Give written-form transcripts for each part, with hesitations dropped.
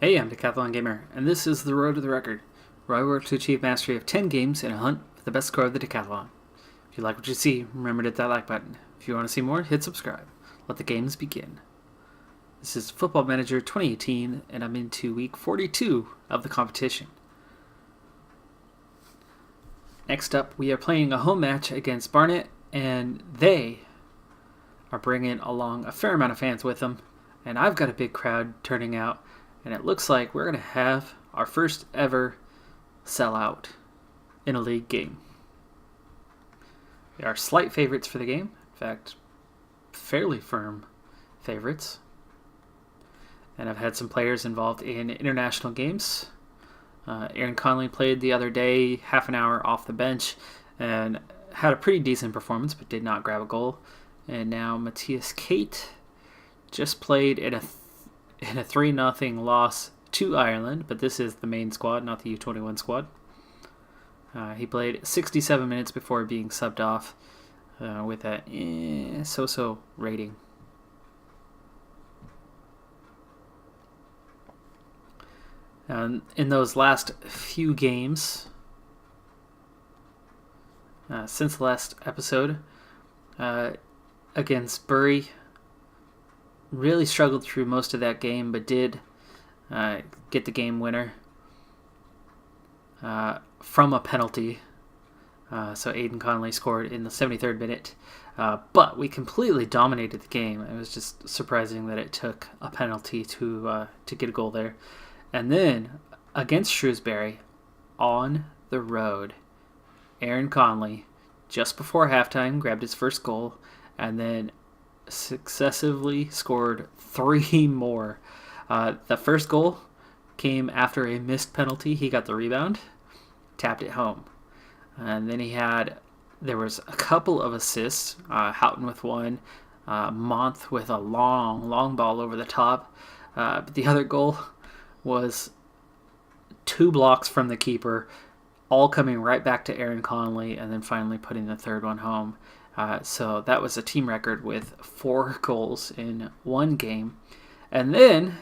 Hey, I'm Decathlon Gamer, and this is The Road to the Record, where I work to achieve mastery of 10 games in a hunt for the best score of the Decathlon. If you like what you see, remember to hit that like button. If you want to see more, hit subscribe. Let the games begin. This is Football Manager 2018, and I'm into week 42 of the competition. Next up, we are playing a home match against Barnet, and they are bringing along a fair amount of fans with them, and I've got a big crowd turning out. And it looks like we're going to have our first ever sellout in a league game. We are slight favorites for the game. In fact, fairly firm favorites. And I've had some players involved in international games. Aaron Conley played the other day, half an hour off the bench, and had a pretty decent performance, but did not grab a goal. And now Matthias Kate just played in a 3-0 loss to Ireland, but this is the main squad, not the U21 squad. He played 67 minutes before being subbed off with a so-so rating. In those last few games, since the last episode, against Bury, really struggled through most of that game, but did get the game winner from a penalty. So Aidan Conley scored in the 73rd minute. But we completely dominated the game. It was just surprising that it took a penalty to get a goal there. And then against Shrewsbury on the road, Aaron Conley, just before halftime, grabbed his first goal, and then successively scored 3 more. The first goal came after a missed penalty. He got the rebound, tapped it home. And then there was a couple of assists, Houghton with one, Month with a long ball over the top. But the other goal was 2 blocks from the keeper, all coming right back to Aaron Conley, and then finally putting the third one home. So that was a team record with 4 goals in one game. And then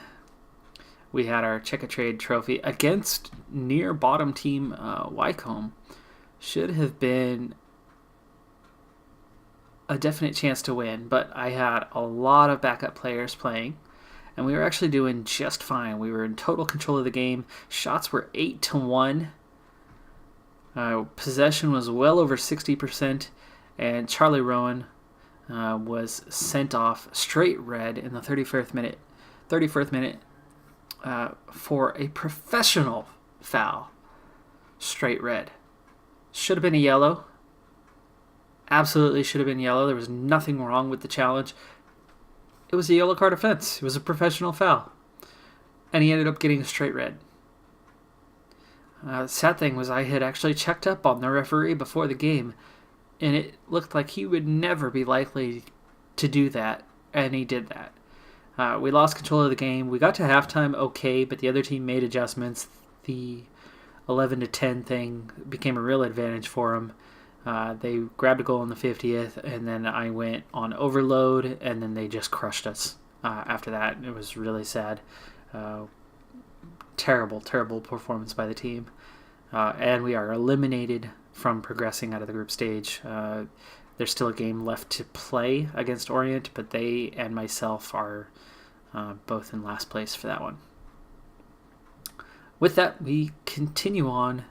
we had our Check-a-Trade trophy against near bottom team Wycombe. Should have been a definite chance to win, but I had a lot of backup players playing, and we were actually doing just fine. We were in total control of the game. Shots were 8-1. Possession was well over 60%. And Charlie Rowan was sent off straight red in the 31st minute for a professional foul. Straight red. Should have been a yellow. Absolutely should have been yellow. There was nothing wrong with the challenge. It was a yellow card offense. It was a professional foul. And he ended up getting a straight red. The sad thing was I had actually checked up on the referee before the game, and it looked like he would never be likely to do that, and he did that. We lost control of the game. We got to halftime okay, but the other team made adjustments. The 11-10 thing became a real advantage for them. They grabbed a goal in the 50th, and then I went on overload, and then they just crushed us after that. It was really sad. Terrible performance by the team. And we are eliminated from progressing out of the group stage. There's still a game left to play against Orient, but they and myself are both in last place for that one. With that, we continue on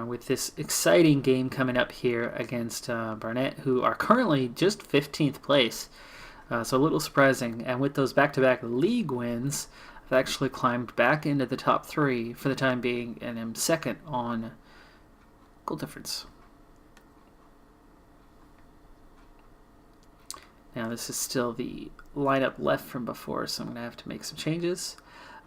with this exciting game coming up here against Barnet, who are currently just 15th place. So a little surprising. And with those back-to-back league wins, I've actually climbed back into the top 3 for the time being, and am second on goal difference. Now this is still the lineup left from before, so I'm going to have to make some changes.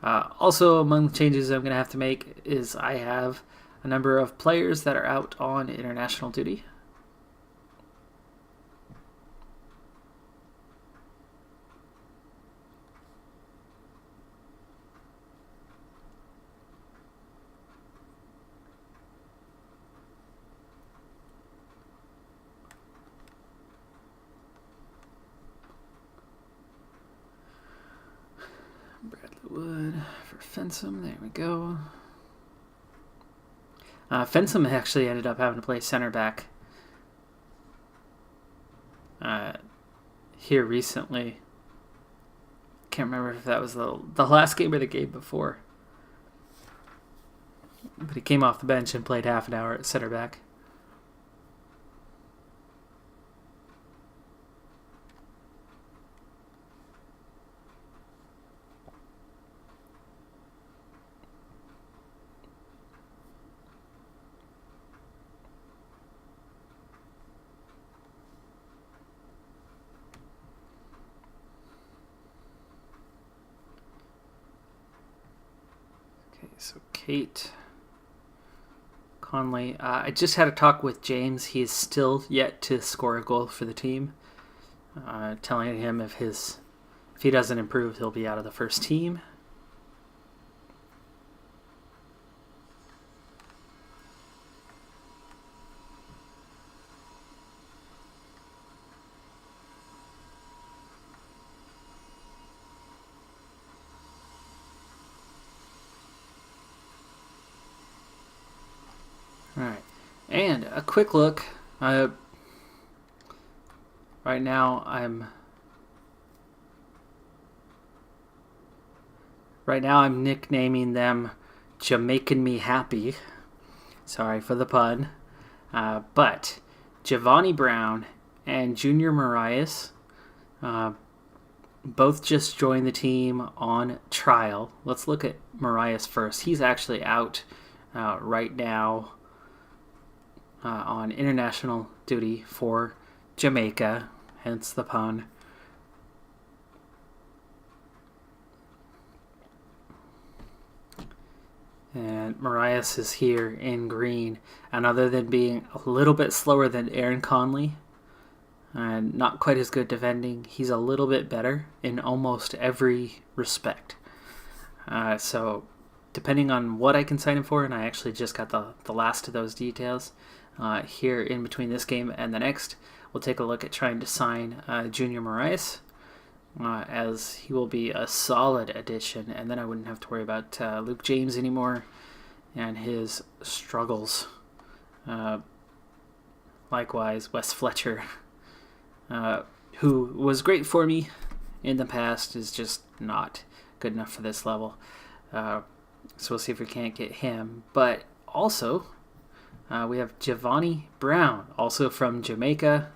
Also, among the changes I'm going to have to make is I have a number of players that are out on international duty. Bradley Wood for Fensom. There we go. Fensom actually ended up having to play center back here recently. Can't remember if that was the last game or the game before. But he came off the bench and played half an hour at center back. So Kate Conley. I just had a talk with James. He is still yet to score a goal for the team. Telling him if he doesn't improve, he'll be out of the first team. Alright, and a quick look. Right now I'm nicknaming them Jamaican Me Happy. Sorry for the pun. But Giovanni Brown and Junior Marias both just joined the team on trial. Let's look at Marias first. He's actually out right now on international duty for Jamaica, hence the pun. And Marias is here in green, and other than being a little bit slower than Aaron Conley and not quite as good defending, he's a little bit better in almost every respect. So depending on what I can sign him for, and I actually just got the last of those details here in between this game and the next, we'll take a look at trying to sign Junior Marias, as he will be a solid addition, and then I wouldn't have to worry about Luke James anymore and his struggles. Likewise, Wes Fletcher, who was great for me in the past, is just not good enough for this level. So we'll see if we can't get him. But also, we have Giovanni Brown, also from Jamaica.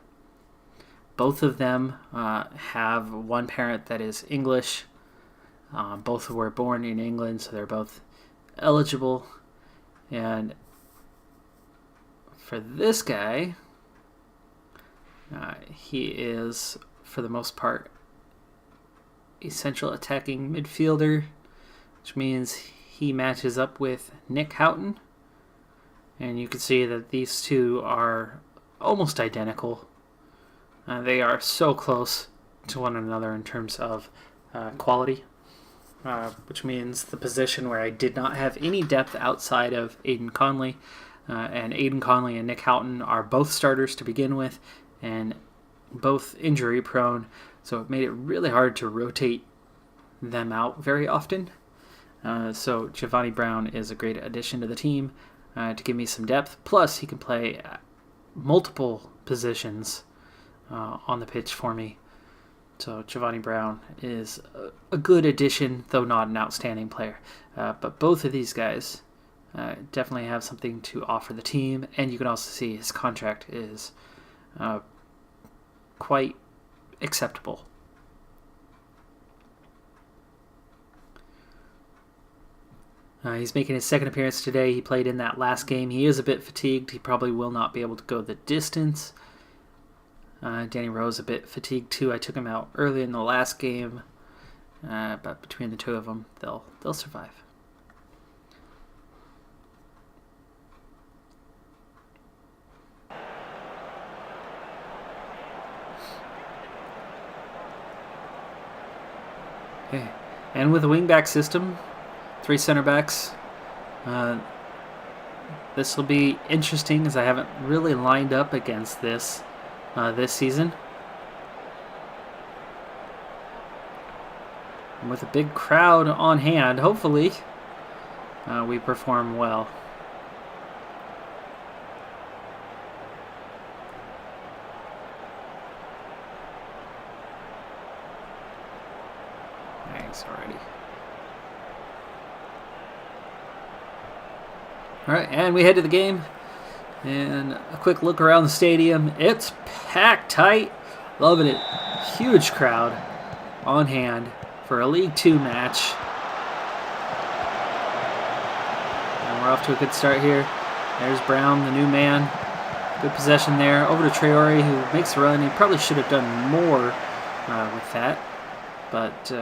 Both of them have one parent that is English. Both were born in England, so they're both eligible. And for this guy, he is, for the most part, a central attacking midfielder, which means he matches up with Nick Houghton. And you can see that these two are almost identical. They are so close to one another in terms of quality, which means the position where I did not have any depth outside of Aidan Conley, and Aidan Conley and Nick Houghton are both starters to begin with, and both injury prone, so it made it really hard to rotate them out very often. So Giovanni Brown is a great addition to the team to give me some depth. Plus, he can play multiple positions on the pitch for me. So Giovanni Brown is a good addition, though not an outstanding player. But both of these guys definitely have something to offer the team, and you can also see his contract is quite acceptable. He's making his second appearance today. He played in that last game. He is a bit fatigued. He probably will not be able to go the distance. Danny Rose a bit fatigued too. I took him out early in the last game, but between the two of them, they'll survive. Okay, and with a wingback system, 3 center backs. This will be interesting, as I haven't really lined up against this season. And with a big crowd on hand, hopefully we perform well. Nice already. All right, and we head to the game. And a quick look around the stadium. It's packed tight. Loving it. Huge crowd on hand for a League Two match. And we're off to a good start here. There's Brown, the new man. Good possession there. Over to Traore, who makes a run. He probably should have done more with that. But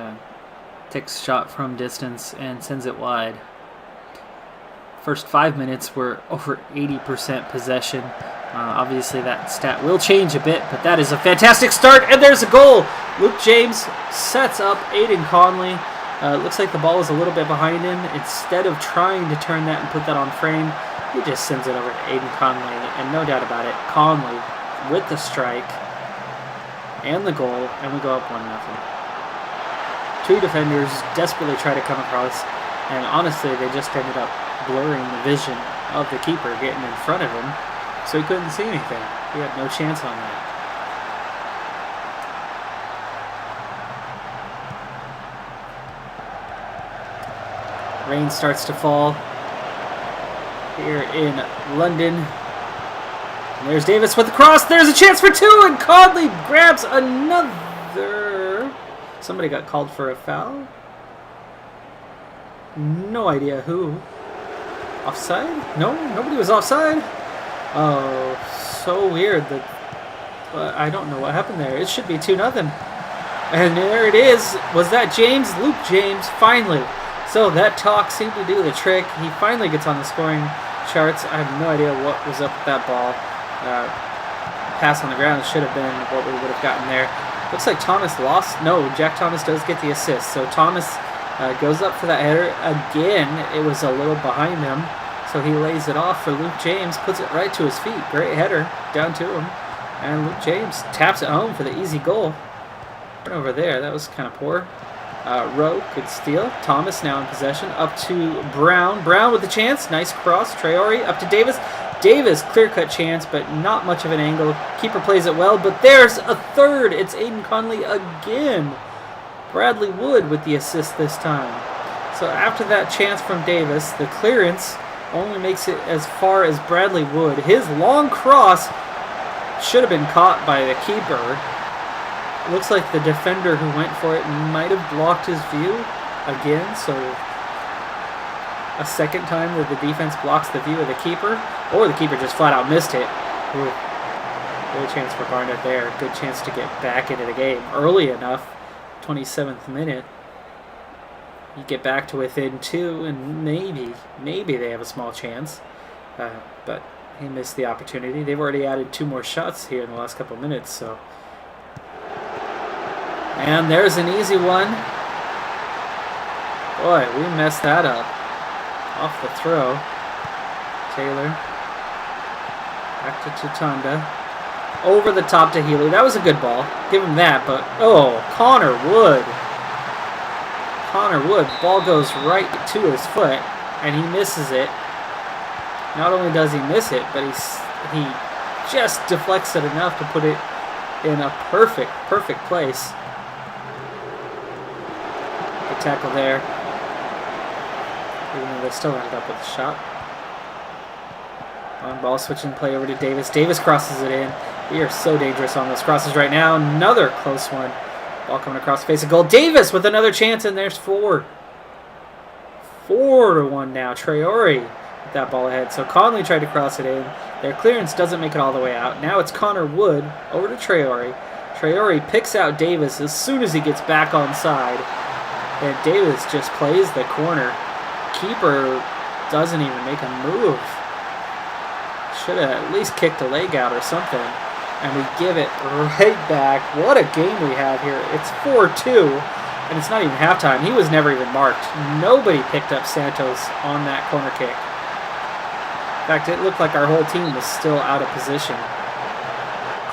takes a shot from distance and sends it wide. First 5 minutes were over 80% possession. Obviously that stat will change a bit, but that is a fantastic start, and there's a goal! Luke James sets up Aiden Conley. Looks like the ball is a little bit behind him. Instead of trying to turn that and put that on frame, he just sends it over to Aiden Conley, and no doubt about it, Conley with the strike and the goal, and we go up 1-0. Two defenders desperately try to come across, and honestly they just ended up blurring the vision of the keeper getting in front of him, so he couldn't see anything. He had no chance on that. Rain starts to fall here in London. And there's Davis with the cross. There's a chance for two, and Conley grabs another. Somebody got called for a foul. No idea who. Offside? No, nobody was offside. Oh, so weird that I don't know what happened there. It should be 2-0. And there it is. Was that James? Luke James, finally. So that talk seemed to do the trick. He finally gets on the scoring charts. I have no idea what was up with that ball. Pass on the ground should have been what we would have gotten there. Looks like Thomas lost. No, Jack Thomas does get the assist. So Thomas goes up for that header. Again, it was a little behind him. So he lays it off for Luke James. Puts it right to his feet. Great header down to him. And Luke James taps it home for the easy goal. Right over there. That was kind of poor. Rowe could steal. Thomas now in possession. Up to Brown. Brown with the chance. Nice cross. Traore up to Davis. Davis, clear-cut chance, but not much of an angle. Keeper plays it well, but there's a third. It's Aiden Conley again. Bradley Wood with the assist this time. So after that chance from Davis, the clearance only makes it as far as Bradley Wood. His long cross should have been caught by the keeper. Looks like the defender who went for it might have blocked his view again, so a second time that the defense blocks the view of the keeper, or the keeper just flat out missed it. Ooh. Good chance for Barnett there. Good chance to get back into the game early enough. 27th minute. You get back to within 2, and maybe they have a small chance. But he missed the opportunity. They've already added 2 more shots here in the last couple minutes, so. And there's an easy one. Boy, we messed that up. Off the throw. Taylor. Back to Tutanda. Over the top to Healy. That was a good ball. Give him that, but oh, Connor Wood. Connor Wood. Ball goes right to his foot, and he misses it. Not only does he miss it, but he just deflects it enough to put it in a perfect place. Good tackle there. Even though they still ended up with a shot. On ball switching play over to Davis. Davis crosses it in. We are so dangerous on those crosses right now. Another close one. Ball coming across the face of goal. Davis with another chance, and there's 4. 4-1 now. Traore with that ball ahead. So Conley tried to cross it in. Their clearance doesn't make it all the way out. Now it's Connor Wood over to Traore. Traore picks out Davis as soon as he gets back on side. And Davis just plays the corner. Keeper doesn't even make a move. Should have at least kicked a leg out or something. And we give it right back. What a game we have here. It's 4-2, and it's not even halftime. He was never even marked. Nobody picked up Santos on that corner kick. In fact, it looked like our whole team was still out of position.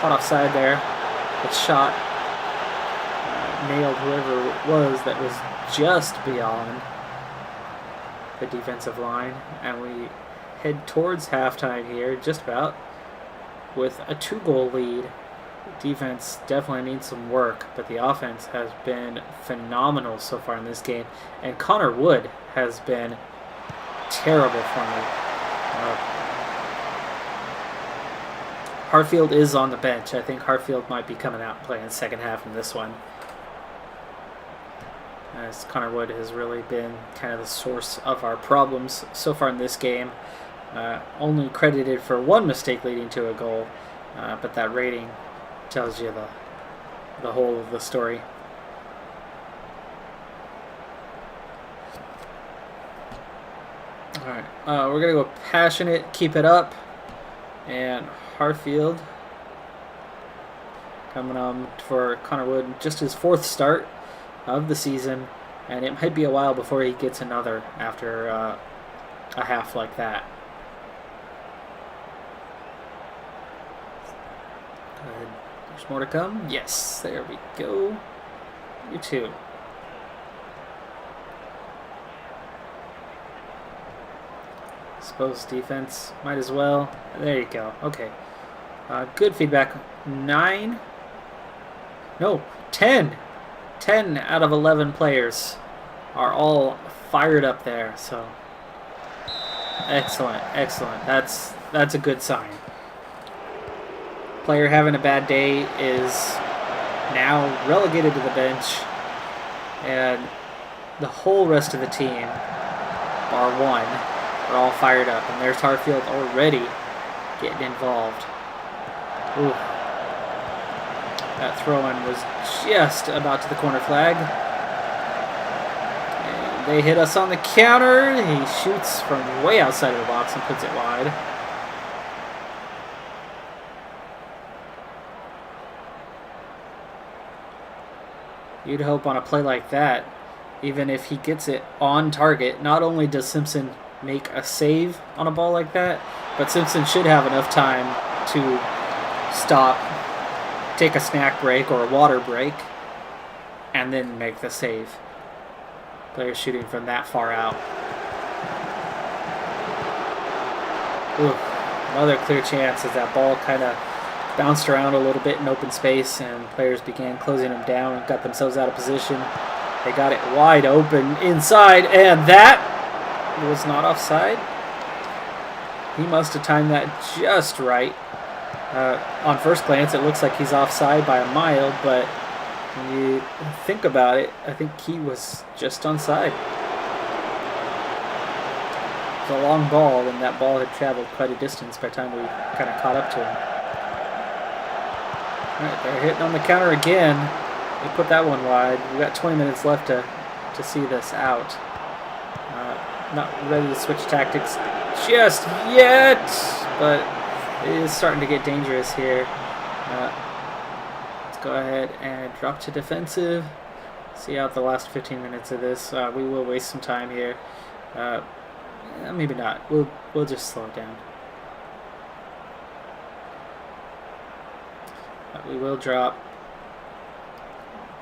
Caught offside there. It's shot. nailed whoever it was that was just beyond the defensive line, and we head towards halftime here, just about, with a 2-goal lead. Defense definitely needs some work, but the offense has been phenomenal so far in this game, and Connor Wood has been terrible for me. Hartfield is on the bench. I think Hartfield might be coming out and playing the second half in this one, as Connor Wood has really been kind of the source of our problems so far in this game. Only credited for one mistake leading to a goal, but that rating tells you the whole of the story. Alright, we're going to go passionate, keep it up, and Hartfield coming on for Connor Wood, just his 4th start of the season, and it might be a while before he gets another after a half like that. Go ahead. There's more to come. Yes, there we go. You too. Suppose defense might as well. There you go. Okay. Good feedback. 9. No, 10. 10 out of 11 players are all fired up there. So excellent, excellent. That's a good sign. Player having a bad day is now relegated to the bench, and the whole rest of the team, bar one, are all fired up. And there's Hartfield already getting involved. Ooh. That throw-in was just about to the corner flag. And they hit us on the counter. He shoots from way outside of the box and puts it wide. You'd hope on a play like that, even if he gets it on target, not only does Simpson make a save on a ball like that, but Simpson should have enough time to stop, take a snack break or a water break, and then make the save. Player shooting from that far out. Ooh, another clear chance as that ball kind of bounced around a little bit in open space, and players began closing them down and got themselves out of position. They got it wide open inside, and that was not offside. He must have timed that just right. On first glance, it looks like he's offside by a mile, but when you think about it, I think he was just onside. It was a long ball, and that ball had traveled quite a distance by the time we kind of caught up to him. All right, they're hitting on the counter again. They put that one wide. We've got 20 minutes left to see this out. Not ready to switch tactics just yet, but it is starting to get dangerous here. Let's go ahead and drop to defensive. See out the last 15 minutes of this. We will waste some time here. Maybe not. We'll just slow it down. We will drop.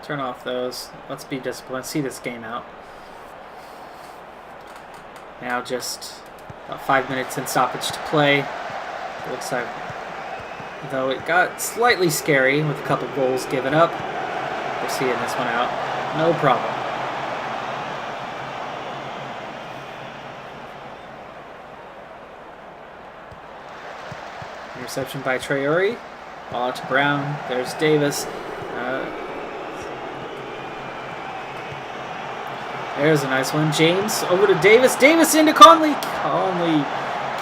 Turn off those. Let's be disciplined. See this game out. Now just about 5 minutes in stoppage to play. It looks like, though it got slightly scary with a couple goals given up, we're seeing this one out. No problem. Interception by Traore. Ball out to Brown. There's Davis. There's a nice one. James over to Davis. Davis into Conley. Conley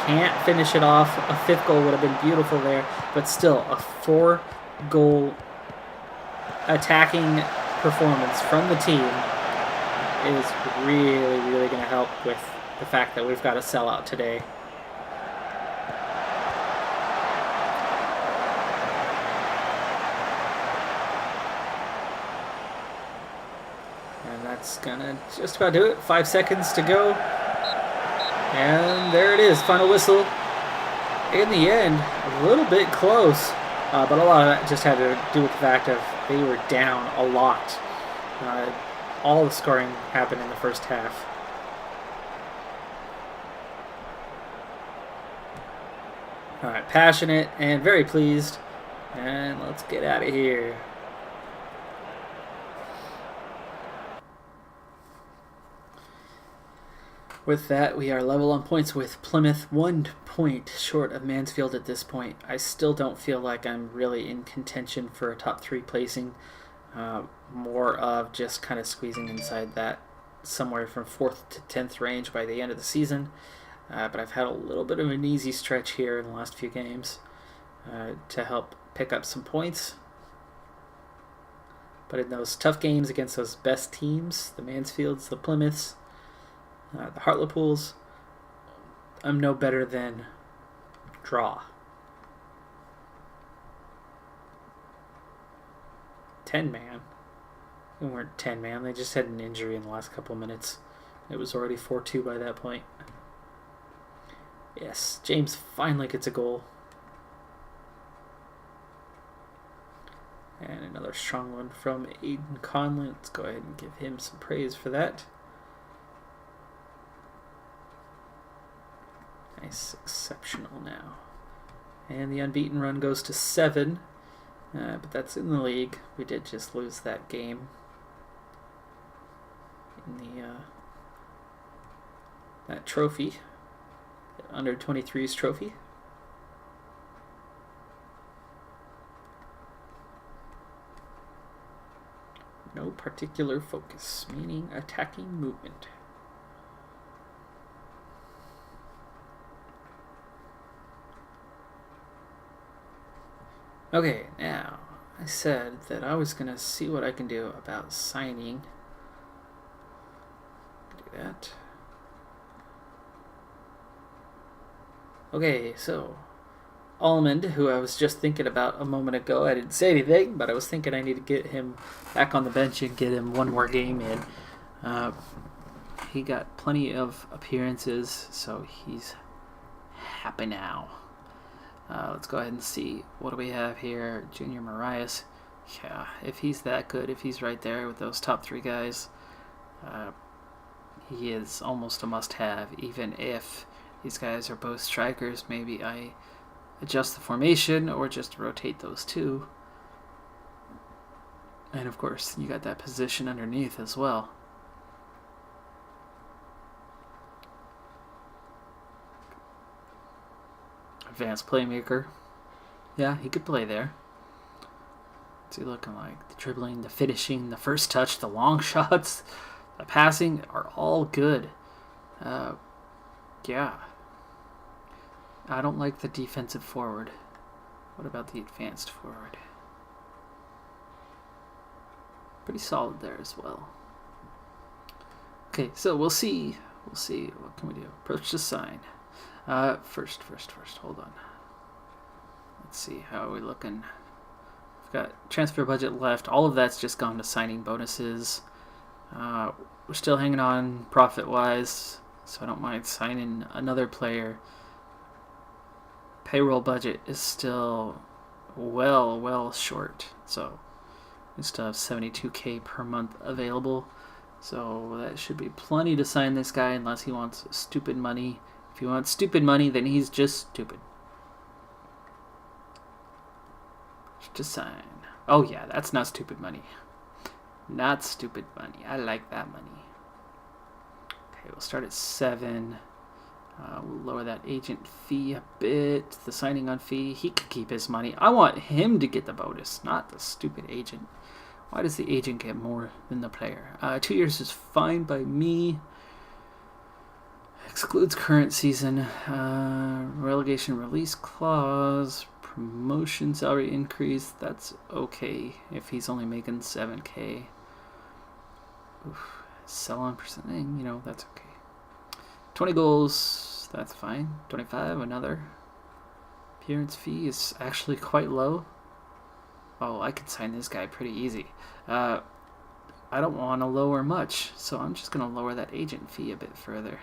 can't finish it off. A 5th goal would have been beautiful there. But still, a 4-goal attacking performance from the team is really, really going to help with the fact that we've got a sellout today. That's gonna just about do it. 5 seconds to go. And there it is. Final whistle. In the end, a little bit close. But a lot of that just had to do with the fact of they were down a lot. All the scoring happened in the first half. All right, passionate and very pleased. And let's get out of here. With that, we are level on points with Plymouth, 1 point short of Mansfield at this point. I still don't feel like I'm really in contention for a top 3 placing. More of just kind of squeezing inside that somewhere from 4th to 10th range by the end of the season. But I've had a little bit of an easy stretch here in the last few games to help pick up some points. But in those tough games against those best teams, the Mansfields, the Plymouths, the Hartlepools, I'm no better than draw. 10-man. They weren't 10-man. They just had an injury in the last couple of minutes. It was already 4-2 by that point. Yes, James finally gets a goal. And another strong one from Aiden Conley. Let's go ahead and give him some praise for that. Nice, exceptional now. And the unbeaten run goes to 7. But that's in the league. We did just lose that game in the that trophy, the under 23s trophy. No particular focus, meaning attacking movement. Okay, now, I said that I was going to see what I can do about signing. Do that. Okay, so, Almond, who I was just thinking about a moment ago, I didn't say anything, but I was thinking I need to get him back on the bench and get him one more game in. He got plenty of appearances, so he's happy now. Let's go ahead and see. What do we have here? Junior Marias. Yeah, if he's that good, if he's right there with those top 3 guys, he is almost a must-have. Even if these guys are both strikers, maybe I adjust the formation or just rotate those 2. And of course, you got that position underneath as well. Advanced playmaker. Yeah, he could play there. What's he looking like? The dribbling, the finishing, the first touch, the long shots, the passing are all good. Yeah. I don't like the defensive forward. What about the advanced forward? Pretty solid there as well. Okay, so we'll see. We'll see. What can we do? Approach to sign. First, hold on. Let's see, how are we looking? We've got transfer budget left. All of that's just gone to signing bonuses. We're still hanging on profit-wise, so I don't mind signing another player. Payroll budget is still well short, so we still have $72K per month available. So that should be plenty to sign this guy unless he wants stupid money. If he wants stupid money, then he's just stupid. Just sign. Oh yeah, that's not stupid money. Not stupid money. I like that money. Okay, we'll start at 7. We'll lower that agent fee a bit. The signing on fee, he could keep his money. I want him to get the bonus, not the stupid agent. Why does the agent get more than the player? 2 years is fine by me. Excludes current season. Relegation release clause. Promotion salary increase. That's okay if he's only making 7K. Oof. Sell on percenting, you know, that's okay. 20 goals, that's fine. 25, another. Appearance fee is actually quite low. Oh, I could sign this guy pretty easy. I don't want to lower much, so I'm just going to lower that agent fee a bit further.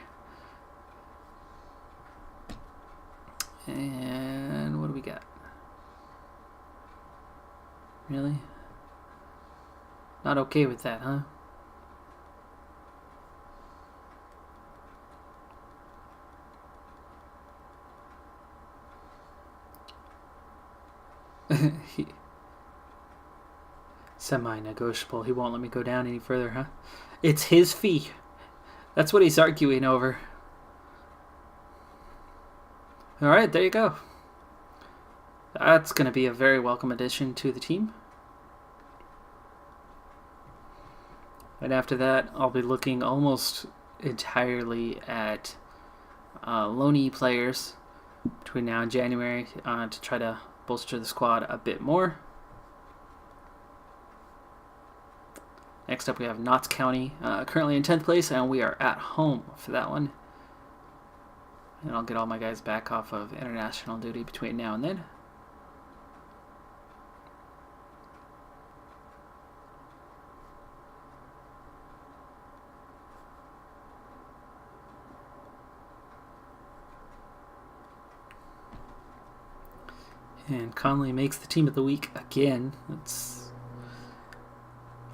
And what do we got? Really? Not okay with that, huh? he, semi-negotiable. He won't let me go down any further, huh? It's his fee. That's what he's arguing over. All right, there you go. That's going to be a very welcome addition to the team. And after that, I'll be looking almost entirely at loanee players between now and January to try to bolster the squad a bit more. Next up, we have Notts County, currently in 10th place, and we are at home for that one. And I'll get all my guys back off of international duty between now and then. And Conley makes the team of the week again. That's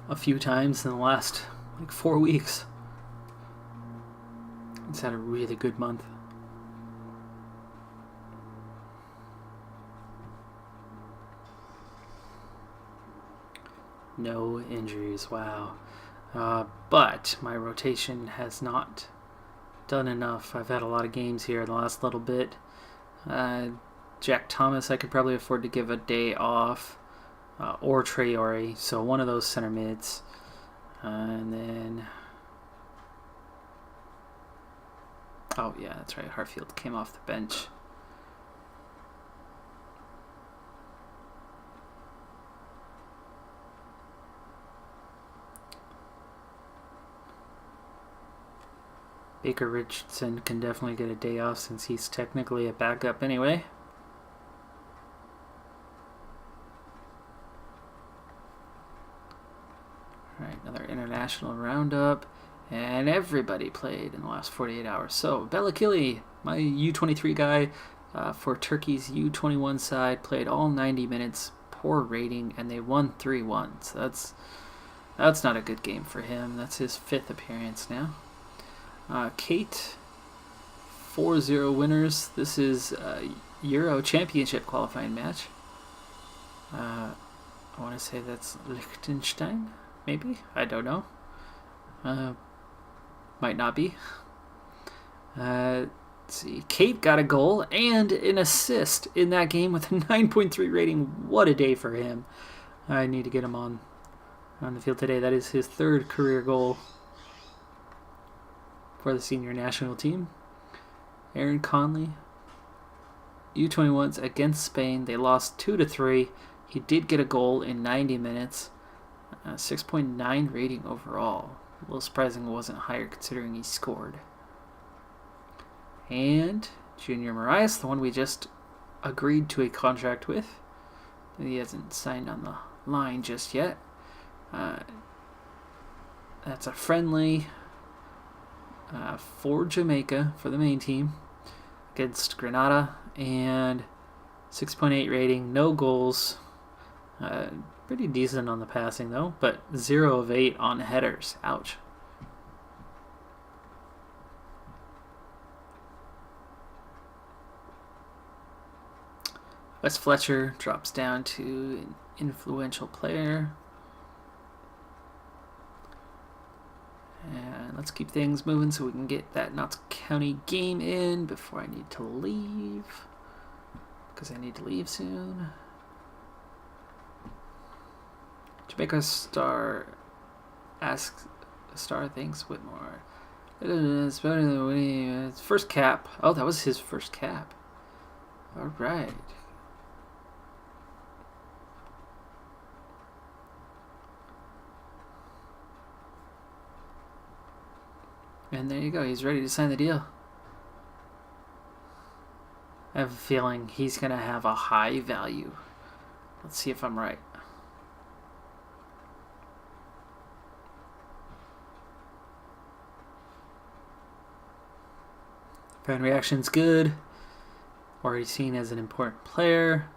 a few times in the last 4 weeks. He's had a really good month. No injuries, wow. But my rotation has not done enough. I've had a lot of games here in the last little bit. Jack Thomas I could probably afford to give a day off, or Traore, so one of those center mids. And then, oh yeah, that's right, Hartfield came off the bench. Baker Richardson can definitely get a day off since he's technically a backup anyway. Alright, another international roundup. And everybody played in the last 48 hours. So, Belakili, my U23 guy for Turkey's U21 side, played all 90 minutes, poor rating, and they won 3-1. So that's not a good game for him. That's his 5th appearance now. Kate, 4-0 winners. This is a Euro Championship qualifying match. I want to say that's Liechtenstein, maybe? I don't know. Might not be. Let's see. Kate got a goal and an assist in that game with a 9.3 rating. What a day for him. I need to get him on the field today. That is his 3rd career goal for the senior national team. Aaron Conley, U21s against Spain. They lost 2-3. He did get a goal in 90 minutes. 6.9 rating overall. A little surprising it wasn't higher considering he scored. And Junior Marias, the one we just agreed to a contract with. He hasn't signed on the line just yet. That's a friendly for Jamaica for the main team against Grenada, and 6.8 rating, no goals. Pretty decent on the passing though, but 0 of 8 on headers. Ouch. Wes Fletcher drops down to an influential player. And let's keep things moving so we can get that Notts County game in before I need to leave. Because I need to leave soon. Jamaica Star asks Star thanks Whitmore. It's better than winning. It's first cap. Oh, that was his first cap. All right. And there you go. He's ready to sign the deal. I have a feeling he's going to have a high value. Let's see if I'm right. Fan reaction's good. Already seen as an important player.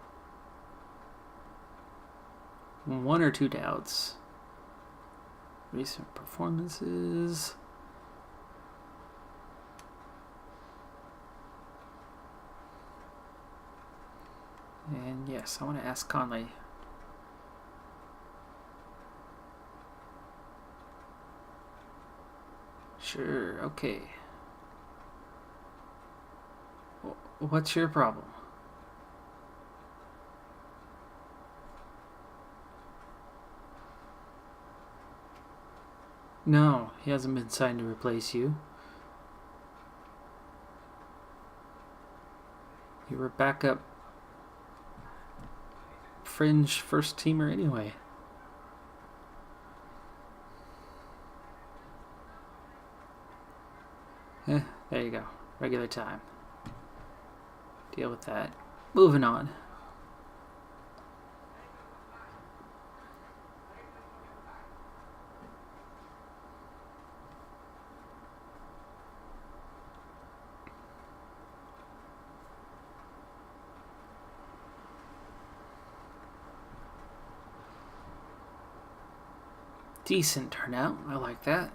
1 or 2 doubts. Recent performances. And Yes, I want to ask Conley. Sure, okay. What's your problem? No, he hasn't been signed to replace you. You were backup fringe first teamer anyway. There you go. Regular time. Deal with that. Moving on. Decent turnout. I like that.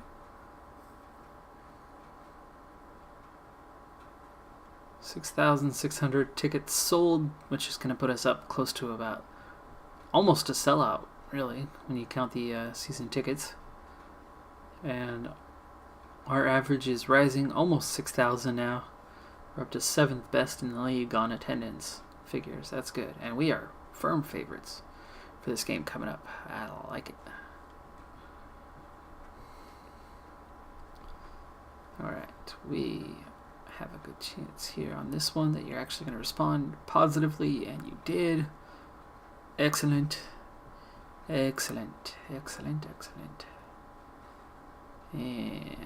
6,600 tickets sold, which is going to put us up close to about almost a sellout, really, when you count the season tickets. And our average is rising almost 6,000 now. We're up to 7th best in the league on attendance figures. That's good. And we are firm favorites for this game coming up. I like it. Alright, we have a good chance here on this one that you're actually going to respond positively, and you did. Excellent. Excellent. Excellent. Excellent. And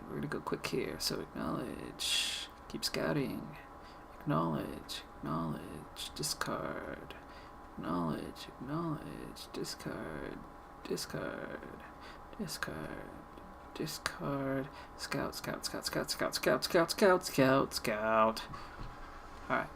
we're going to go quick here. So acknowledge. Keep scouting. Acknowledge. Acknowledge. Discard. Acknowledge. Acknowledge. Discard. Discard. Discard. Discard. Scout, scout, scout, scout, scout, scout, scout, scout, scout, scout. Alright.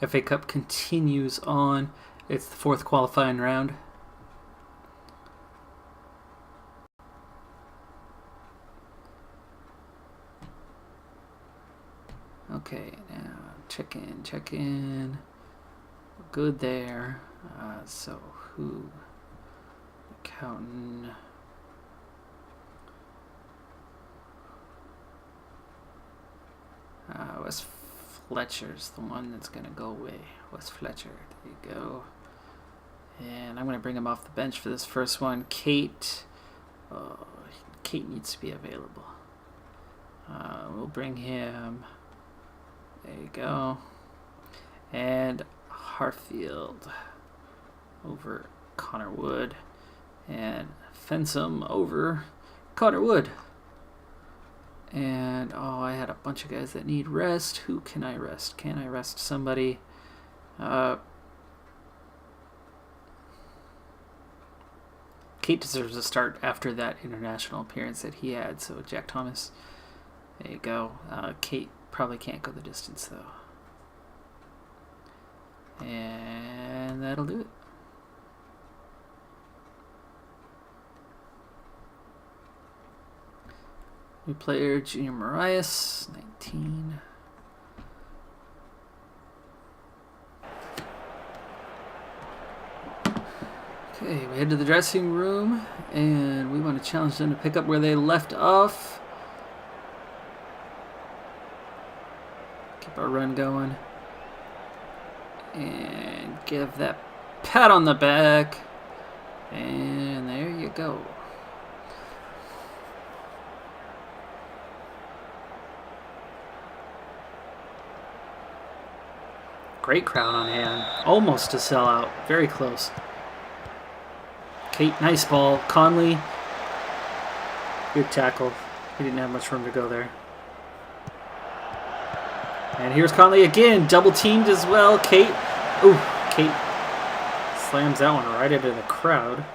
FA Cup continues on. It's the 4th qualifying round. Okay, now check in. Good there. So who? Accountant. Wes Fletcher's the one that's gonna go away. Wes Fletcher. There you go. And I'm gonna bring him off the bench for this first one. Kate. Kate needs to be available. We'll bring him. There you go. And Harfield over Connor Wood. And Fensom over Connor Wood. And, I had a bunch of guys that need rest. Who can I rest? Can I rest somebody? Kate deserves a start after that international appearance that he had. So Jack Thomas. There you go. Kate probably can't go the distance, though. And that'll do it. New player, Junior Marias, 19. Okay, we head to the dressing room, and we want to challenge them to pick up where they left off. Keep our run going. And give that pat on the back. And there you go. Great crowd on hand. Almost a sellout. Very close. Kate, nice ball. Conley, good tackle. He didn't have much room to go there. And here's Conley again. Double teamed as well. Kate. Ooh, Kate slams that one right into the crowd.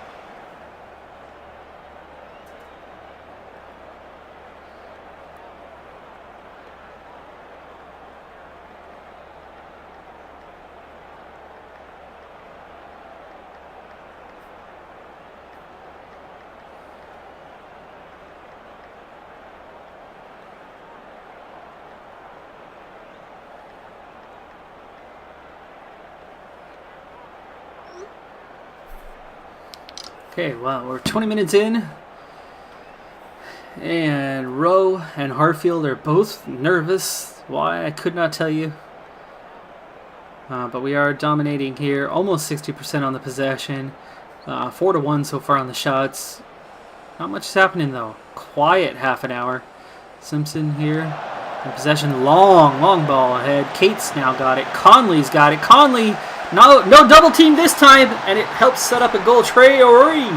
Okay, well, we're 20 minutes in. And Rowe and Hartfield are both nervous. Why, I could not tell you. But we are dominating here. Almost 60% on the possession. 4-1 so far on the shots. Not much is happening, though. Quiet half an hour. Simpson here. In possession. Long ball ahead. Kate's now got it. Conley's got it. Conley, no double team this time. And it helps set up a goal. Traore,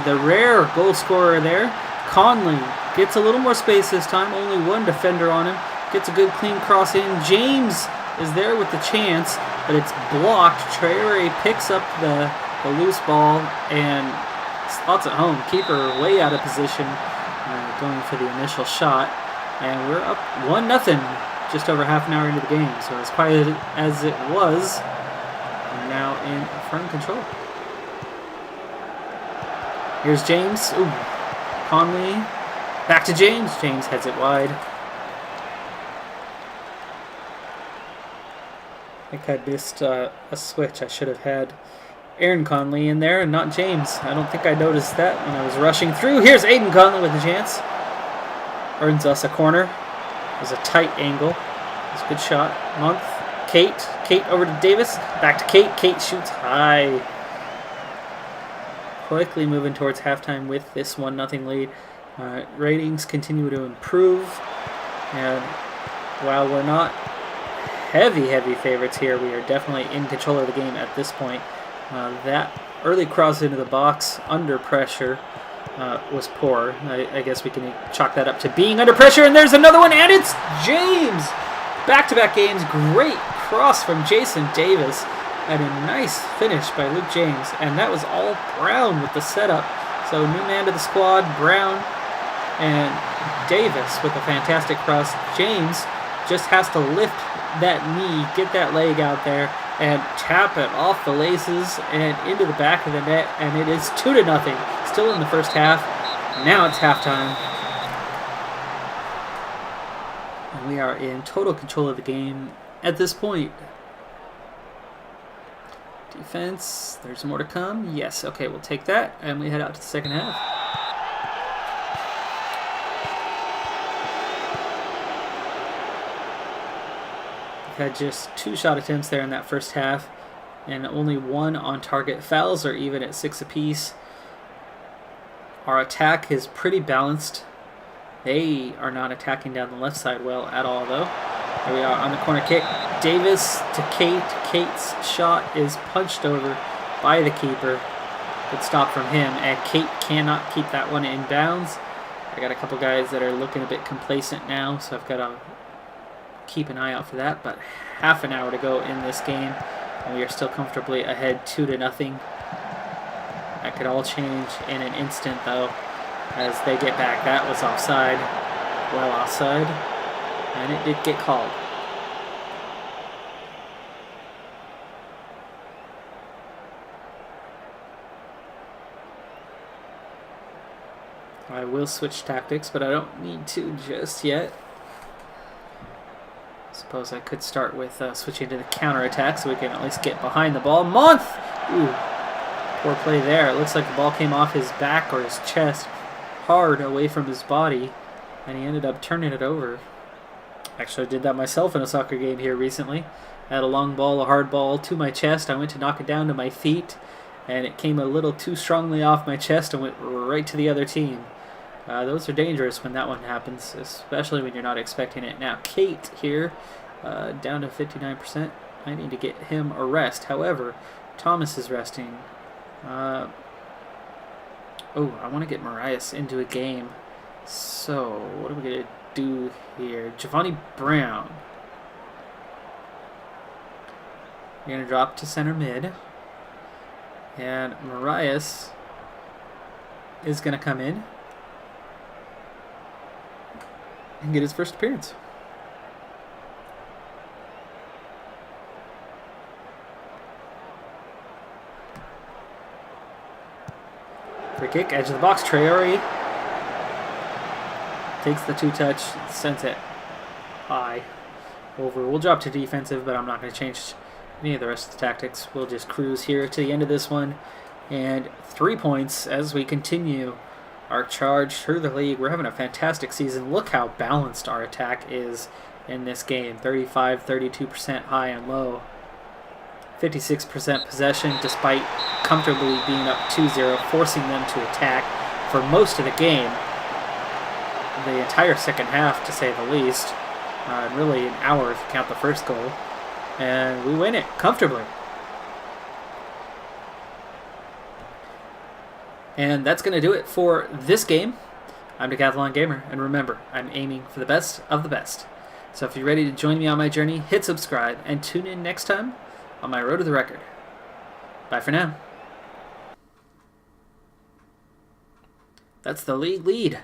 the rare goal scorer there. Conley gets a little more space this time. Only one defender on him. Gets a good clean cross in. James is there with the chance, but it's blocked. Traore picks up the loose ball and slots it home. Keeper way out of position, going for the initial shot. And we're up 1-0 just over half an hour into the game. So as quiet as it was, we're now in firm control. Here's James. Ooh. Conley. Back to James. James heads it wide. I think I missed a switch. I should have had Aaron Conley in there and not James. I don't think I noticed that when I was rushing through. Here's Aiden Conley with a chance. Earns us a corner. It was a tight angle. It was a good shot. Month. Kate over to Davis. Back to Kate. Kate shoots high. Quickly moving towards halftime with this 1-0 lead. Ratings continue to improve. And while we're not heavy favorites here, we are definitely in control of the game at this point. That early cross into the box under pressure was poor. I guess we can chalk that up to being under pressure, and there's another one, and it's James! Back-to-back games, great cross from Jason Davis, and a nice finish by Luke James, and that was all Brown with the setup. So new man to the squad, Brown and Davis with a fantastic cross. James just has to lift that knee, get that leg out there, and tap it off the laces and into the back of the net, and it is 2-0. Still in the first half. Now it's halftime. And we are in total control of the game at this point. Defense, there's more to come. Yes, okay, we'll take that, and we head out to the second half. We've had just 2 shot attempts there in that first half, and only 1 on target. Fouls are even at 6 apiece. Our attack is pretty balanced. They are not attacking down the left side well at all, though. Here we are on the corner kick. Davis to Kate. Kate's shot is punched over by the keeper. Good stop from him, and Kate cannot keep that one in bounds. I got a couple guys that are looking a bit complacent now, so I've got to keep an eye out for that. But half an hour to go in this game, and we are still comfortably ahead 2-0. That could all change in an instant, though, as they get back. That was offside. Well offside. And it did get called. I will switch tactics, but I don't need to just yet. Suppose I could start with switching to the counterattack so we can at least get behind the ball. Month! Ooh, poor play there. It looks like the ball came off his back or his chest hard away from his body, and he ended up turning it over. Actually, I did that myself in a soccer game here recently. I had a long ball, a hard ball to my chest. I went to knock it down to my feet, and it came a little too strongly off my chest and went right to the other team. Those are dangerous when that one happens, especially when you're not expecting it. Now, Kate here, down to 59%. I need to get him a rest. However, Thomas is resting. I want to get Marias into a game. So, what are we going to do here? Giovanni Brown. You're going to drop to center mid. And Marias is going to come in and get his first appearance. Free kick, edge of the box. Traore takes the 2-touch, sends it high over. We'll drop to defensive, but I'm not going to change any of the rest of the tactics. We'll just cruise here to the end of this one. And 3 points as we continue our charge through the league. We're having a fantastic season. Look how balanced our attack is in this game. 35, 32% high and low. 56% possession despite comfortably being up 2-0, forcing them to attack for most of the game. The entire second half, to say the least. Really an hour if you count the first goal. And we win it comfortably. And that's going to do it for this game. I'm Decathlon Gamer, and remember, I'm aiming for the best of the best. So if you're ready to join me on my journey, hit subscribe, and tune in next time on my road to the record. Bye for now. That's the league lead.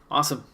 Awesome.